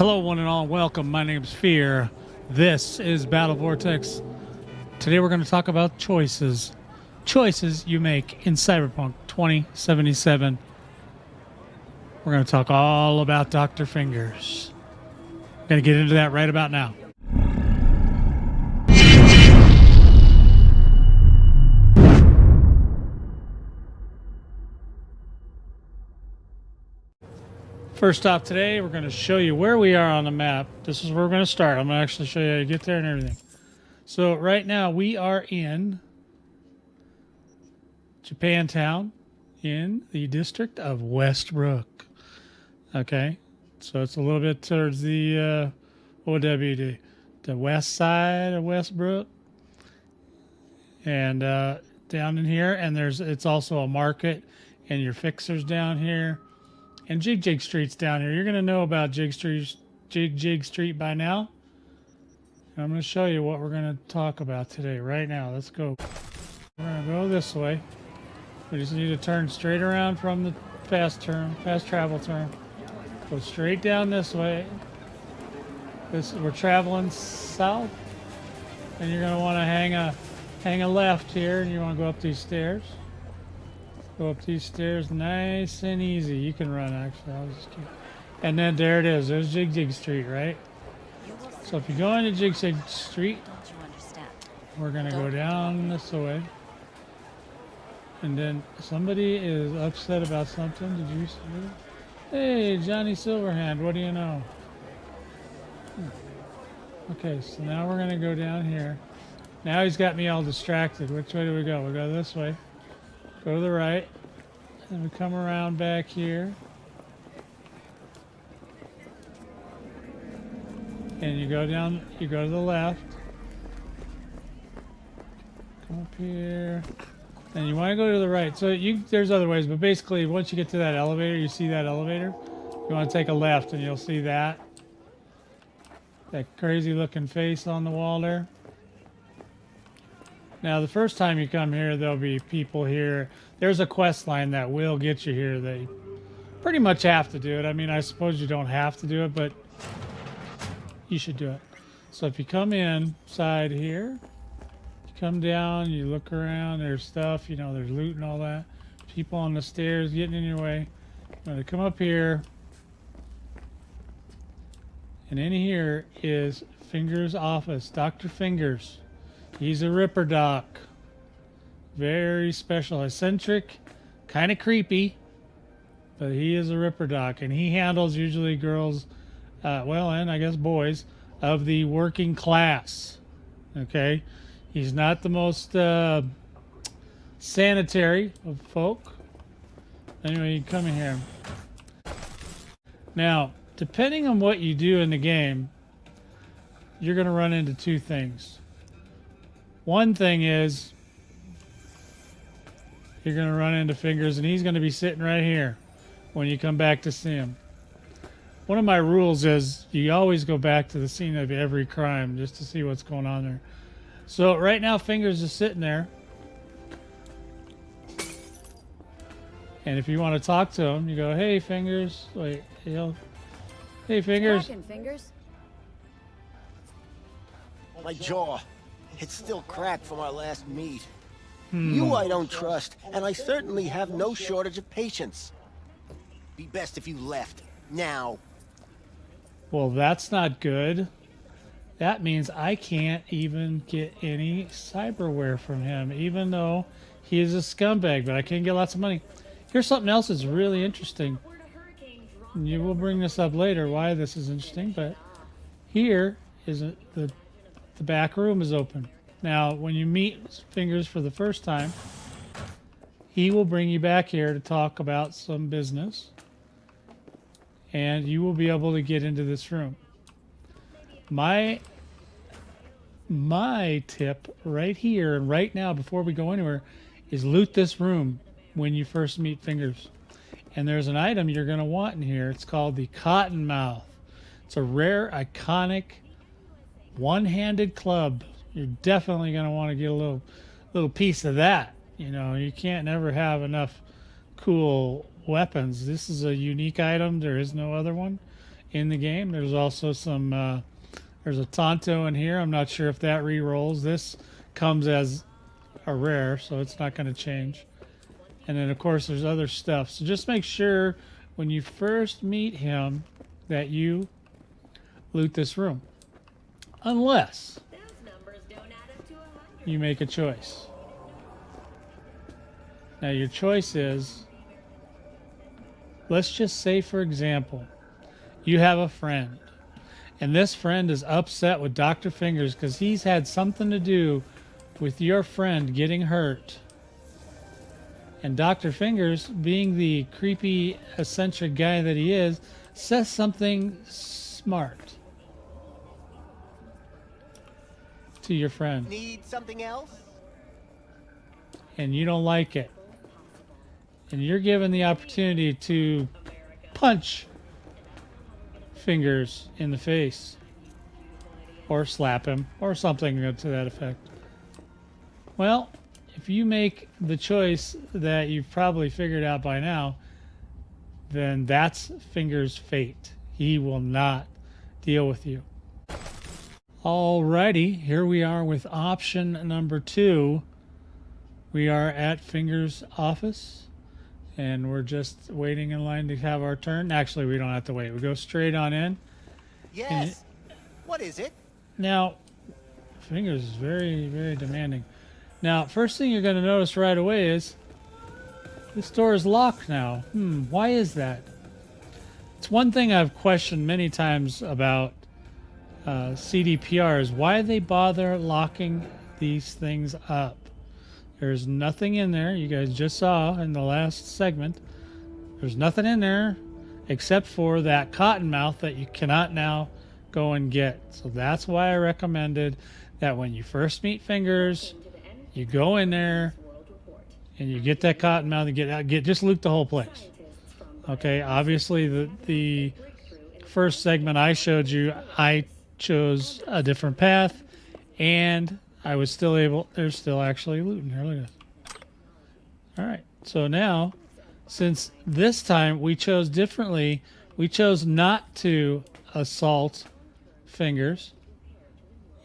Hello, one and all, and welcome. My name's Fear. This is Battle Vortex. Today we're going to talk about choices. Choices you make in Cyberpunk 2077. We're going to talk all about Dr. Fingers. Going to get into that right about now. First off today, we're going to show you where we are on the map. This is where we're going to start. I'm going to actually show you how to get there and everything. So right now we are in Japantown in the district of Westbrook. Okay, so it's a little bit towards the OWD, the west side of Westbrook, and down in here. And it's also a market, and your fixers down here. And Jig Street's down here. You're going to know about Jig Street by now. And I'm going to show you what we're going to talk about today, right now. Let's go. We're going to go this way. We just need to turn straight around from the fast travel turn. Go straight down this way. We're traveling south. And you're going to want to hang a left here. And you want to go up these stairs. Go up these stairs nice and easy. You can run, actually. I'll just keep... And then there it is. There's Jig Street, right? So if you go into Jig Street, we're going to go down this way. And then somebody is upset about something. Did you see it? Hey, Johnny Silverhand, what do you know? Okay, so now we're going to go down here. Now he's got me all distracted. Which way do we go? We go this way. Go to the right, and we come around back here, and you go down, you go to the left, come up here, and you want to go to the right. So there's other ways, but basically once you get to that elevator, you see that elevator, you want to take a left, and you'll see that crazy looking face on the wall there. Now, the first time you come here, there'll be people here. There's a quest line that will get you here. They pretty much have to do it. I mean, I suppose you don't have to do it, but you should do it. So if you come inside here, you come down, you look around, there's stuff, you know, there's loot and all that. People on the stairs getting in your way. When they come up here, and in here is Fingers' office, Dr. Fingers. He's a Ripper Doc. Very special, eccentric, kind of creepy, but he is a Ripper Doc, and he handles usually girls, well, and I guess boys, of the working class. Okay? He's not the most sanitary of folk. Anyway, you come in here. Now, depending on what you do in the game, you're going to run into two things. One thing is you're going to run into Fingers, and he's going to be sitting right here when you come back to see him. One of my rules is you always go back to the scene of every crime just to see what's going on there. So right now Fingers is sitting there. And if you want to talk to him, you go, "Hey, Fingers." Wait, hey, Fingers. Fingers? My jaw. It's still cracked from our last meet. You I don't trust, and I certainly have no shortage of patience. Be best if you left. Now. Well, that's not good. That means I can't even get any cyberware from him, even though he is a scumbag, but I can get lots of money. Here's something else that's really interesting. And you will bring this up later, why this is interesting, but here is the back room is open. Now, when you meet Fingers for the first time, he will bring you back here to talk about some business, and you will be able to get into this room. My tip right here and right now before we go anywhere is loot this room when you first meet Fingers. And there's an item you're going to want in here. It's called the Cottonmouth. It's a rare, iconic, one-handed club. You're definitely going to want to get a little piece of that. You know, you can't never have enough cool weapons. This is a unique item. There is no other one. in the game. There's also some, there's a Tonto in here. I'm not sure if that re-rolls. This comes as a rare, so it's not going to change. And then, of course, there's other stuff. So just make sure when you first meet him that you loot this room. Unless you make a choice. Now, your choice is, let's just say, for example, you have a friend. And this friend is upset with Dr. Fingers because he's had something to do with your friend getting hurt. And Dr. Fingers, being the creepy, eccentric guy that he is, says something smart to your friend. Need something else? And you don't like it. And you're given the opportunity to punch Fingers in the face. Or slap him. Or something to that effect. Well, if you make the choice that you've probably figured out by now, then that's Fingers' fate. He will not deal with you. Alrighty, here we are with option number 2. We are at Fingers' office, and we're just waiting in line to have our turn. Actually, we don't have to wait. We go straight on in. Yes. What is it? Now, Fingers is very, very demanding. Now, first thing you're going to notice right away is this door is locked now. Why is that? It's one thing I've questioned many times about CDPR is why they bother locking these things up. There's nothing in there. You guys just saw in the last segment. There's nothing in there except for that Cottonmouth that you cannot now go and get. So that's why I recommended that when you first meet Fingers, you go in there and you get that Cottonmouth and just loot the whole place. Okay, obviously the first segment I showed you, I chose a different path and I was still able, there's still actually looting here. Look at this. All right, so now, since this time we chose differently, we chose not to assault Fingers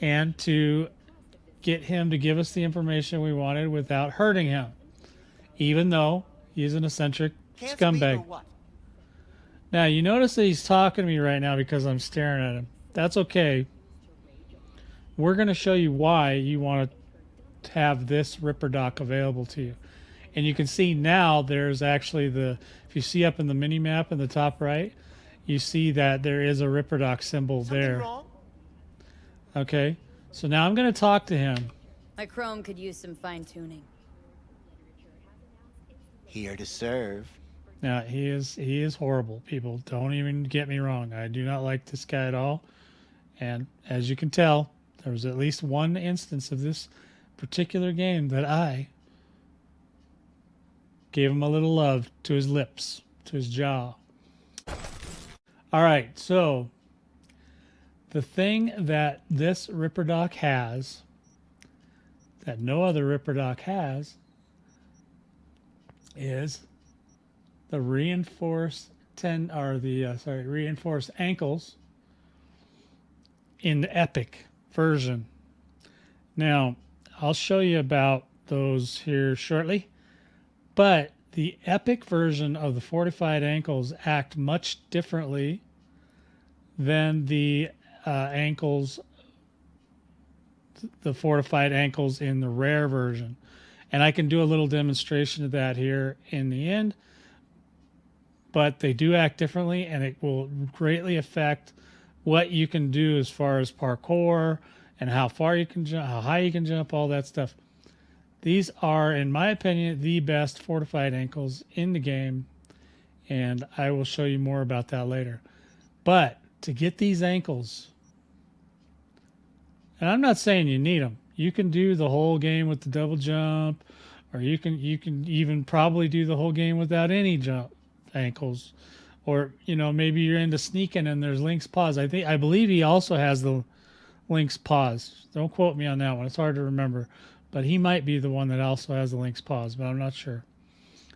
and to get him to give us the information we wanted without hurting him, even though he's an eccentric scumbag. Now, you notice that he's talking to me right now because I'm staring at him. That's okay. We're going to show you why you want to have this Ripper Dock available to you. And you can see now there's actually if you see up in the mini map in the top right, you see that there is a Ripper Dock symbol there. Wrong? Okay. So now I'm going to talk to him. My Chrome could use some fine-tuning. Here to serve. Now, he is horrible, people. Don't even get me wrong. I do not like this guy at all. And as you can tell, there was at least one instance of this particular game that I gave him a little love to his lips, to his jaw. All right, so the thing that this Ripper Dock has, that no other Ripper Dock has, is the reinforced reinforced ankles in the Epic version. Now, I'll show you about those here shortly, but the Epic version of the Fortified Ankles act much differently than the ankles, the Fortified Ankles in the rare version. And I can do a little demonstration of that here in the end, but they do act differently, and it will greatly affect what you can do as far as parkour and how far you can jump, how high you can jump, all that stuff. These are, in my opinion, the best Fortified Ankles in the game, and I will show you more about that later. But to get these ankles, and I'm not saying you need them. You can do the whole game with the double jump, or you can even probably do the whole game without any jump ankles, or maybe you're into sneaking and there's Link's paws. I believe he also has the Link's paws. Don't quote me on that one. It's hard to remember, but he might be the one that also has the Link's paws, but I'm not sure.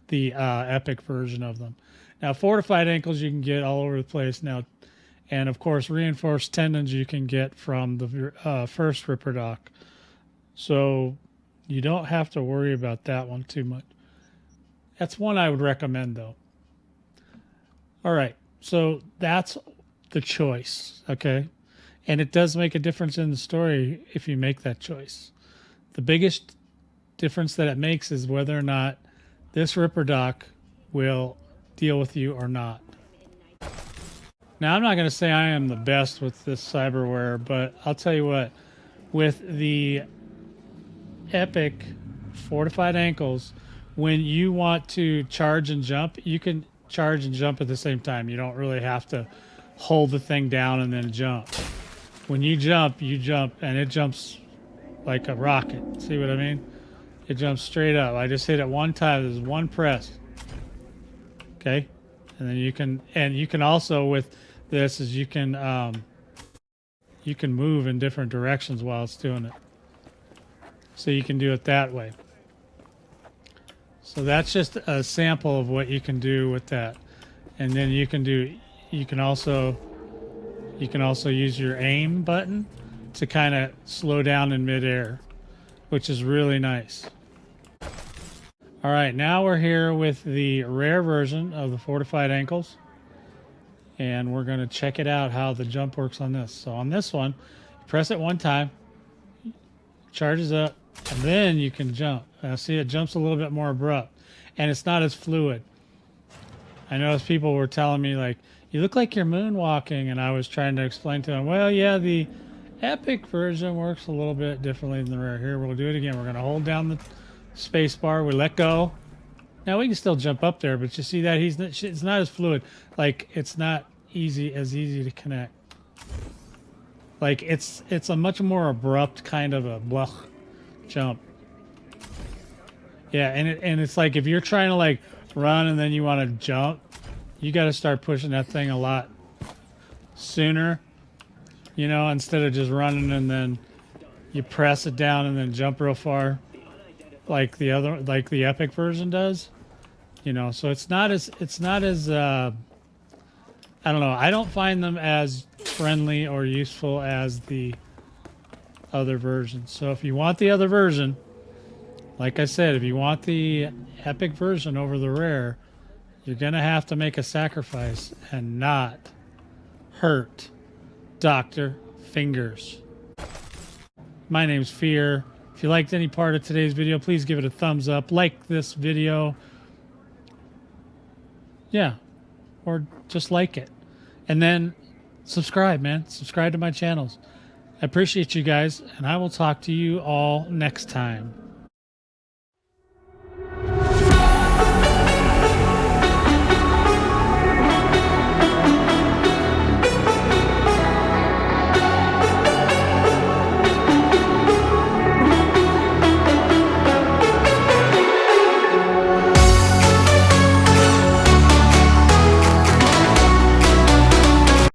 The Epic version of them. Now, Fortified Ankles you can get all over the place now, And of course, reinforced tendons you can get from the first Ripper Doc. So you don't have to worry about that one too much. That's one I would recommend, though. All right, so that's the choice, okay? And it does make a difference in the story if you make that choice. The biggest difference that it makes is whether or not this Ripper Doc will deal with you or not. Now, I'm not going to say I am the best with this cyberware, but I'll tell you what, with the Epic Fortified Ankles, when you want to charge and jump, you can charge and jump at the same time. You don't really have to hold the thing down and then jump. When you jump, and it jumps like a rocket. See what I mean? It jumps straight up. I just hit it one time. There's one press. Okay? And then you can also, with this, is you can move in different directions while it's doing it. So you can do it that way. So that's just a sample of what you can do with that. And then you can also use your aim button to kind of slow down in midair, which is really nice. All right, now we're here with the rare version of the Fortified Ankles. And we're going to check it out how the jump works on this. So on this one, you press it one time, charges up, and then you can jump. Now see, it jumps a little bit more abrupt, and it's not as fluid. I noticed people were telling me, like, you look like you're moonwalking, and I was trying to explain to them, well, yeah, the Epic version works a little bit differently than the rare. Here, we'll do it again. We're going to hold down the space bar. We let go. Now, we can still jump up there, but you see that it's not as fluid. Like, it's not as easy to connect. Like, it's a much more abrupt kind of a blah jump. Yeah, and it's like if you're trying to like run and then you want to jump, you got to start pushing that thing a lot sooner, you know, instead of just running and then you press it down and then jump real far like the Epic version does, you know. So it's not as I don't know, I don't find them as friendly or useful as the other versions. So if you want the other version, like I said, if you want the Epic version over the rare, you're gonna have to make a sacrifice and not hurt Dr. Fingers. My name's Fear. If you liked any part of today's video, please give it a thumbs up. Like this video. Yeah. Or just like it. And then subscribe, man. Subscribe to my channels. I appreciate you guys, and I will talk to you all next time.